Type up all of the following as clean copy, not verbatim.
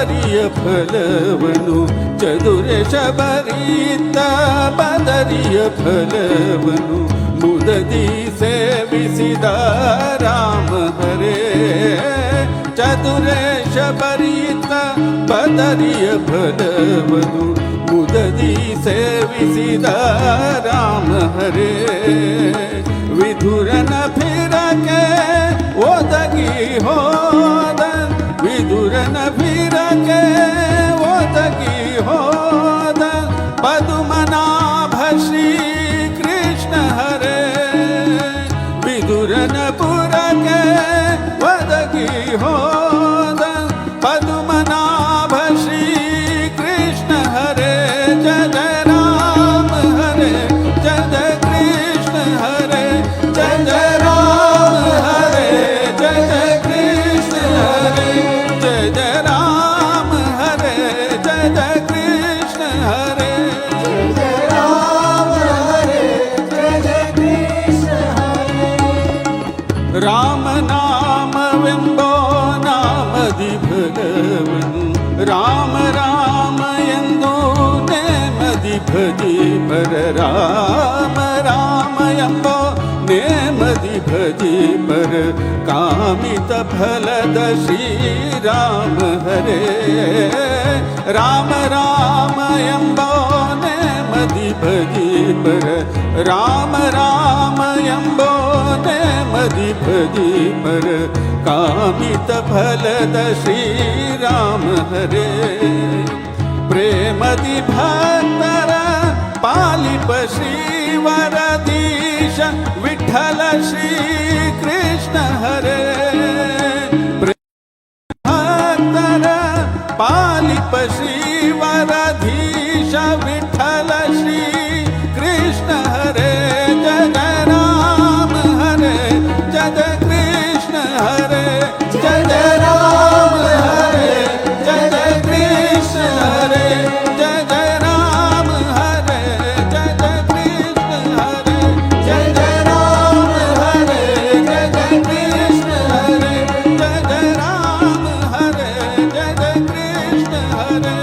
ಬದರಿಯ ಫಲವನು ಚದುರೇಶ ಬರೀತ ಬದರಿಯ ಫಲವನು ಮುದದಿ ಸೇವಿಸಿದ ರಾಮ ಹರೇ ಚದುರೇಶ ಬರೀತ ಬದರಿಯ ಫಲವನು ಮುದದಿ ಸೇವಿಸಿದ ರಾಮ ಹರೇ ವಿಧುರನ ಫಿರಕೆ ಒದಗಿ ಹೋದ ವಿದುರನ ಫಿರಕೆ ಒದಗಿ ಹೋದ ಪದುಮನಾಭ ಶ್ರೀ ಕೃಷ್ಣ ಹರೇ ವಿದುರನ ಪುರಕೆ ಒದಗಿ ಹೋದ ಪದುಮನಾಭ ಶ್ರೀ ಕೃಷ್ಣ ಹರೇ ಜಯ ರಾಮ ಹರೇ ಜಯ ಕೃಷ್ಣ ಹರೇ ಜಯ ರಾಮ ಹರೇ ಜಯ ಕೃಷ್ಣ ಹರೇ ಜಯ ರಾಮ ಹರೇ ಜಯ ಕೃಷ್ಣ ಹರೇ जय राम हरे जय कृष्ण हरे ರಾಮ ನಾಮವೆಂಬೋ ನಾಮದಿ ಫಲವನು ರಾಮ ರಾಮ ಎಂದು ನೇಮದಿ ಭಜಿ ಪರ ರಾಮ ರಾಮ ಎಂಬೋ ನೇಮದಿ ಭಜಿ ಪರ ಕಾಮಿತ ಫಲದ ಶ್ರೀರಾಮ ಹರೇ ರಾಮ ರಾಮ ಎಂಬೋ ನೇಮದಿ ಭಜಿ ಪರ ರಾಮ ರಾಮ ಎಂಬೋ ನೇಮದಿ ಭಜಿ ಪರ ಕಾಮಿತ ಫಲದ ಶ್ರೀರಾಮ ಹರೇ ಪ್ರೇಮದಿ ಭಕ್ತರ ಪಾಲಿಪ ಶ್ರೀವರದೀಶ ವಿಠಲ ಶ್ರೀ ಕೃಷ್ಣ ಹರೇ ಭಕ್ತರ ಪಾಲಿಪ ಶ್ರೀವರಧೀಶ ವಿಠಲ ಶ್ರೀ ಕೃಷ್ಣ ಹರೇ ಜಯ ರಾಮ ಹರೇ ಜಯ ಕೃಷ್ಣ ಹರೇ ಜಯ ರಾಮ ಹರೇ ಜಯ ಕೃಷ್ಣ ಹರೇ ಜಯ ರಾಮ ಹರೇ ಜಯ ಕೃಷ್ಣ ಹರೇ ಜಯ ರಾಮ ಹರೇ ಜಯ ಕೃಷ್ಣ ಹರೇ ಜಯ ರಾಮ ಹರೇ ಜಯ ಕೃಷ್ಣ ಹರೇ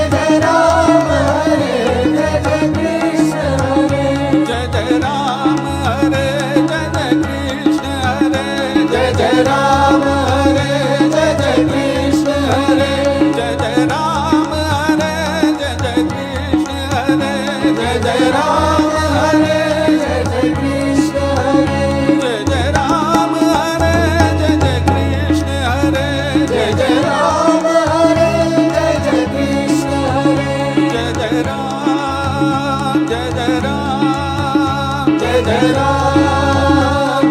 जय राम हरे जय कृष्ण हरे जय राम हरे जय कृष्ण हरे जय राम हरे जय कृष्ण हरे जय राम हरे जय कृष्ण हरे जय राम हरे जय कृष्ण हरे जय राम हरे जय कृष्ण हरे जय राम हरे जय कृष्ण हरे जय राम जय राम जय राम जय राम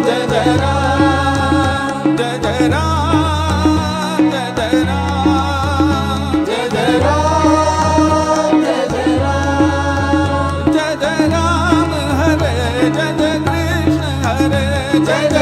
जय राम जय राम जय राम जय राम जय राम हरे जय कृष्ण हरे जय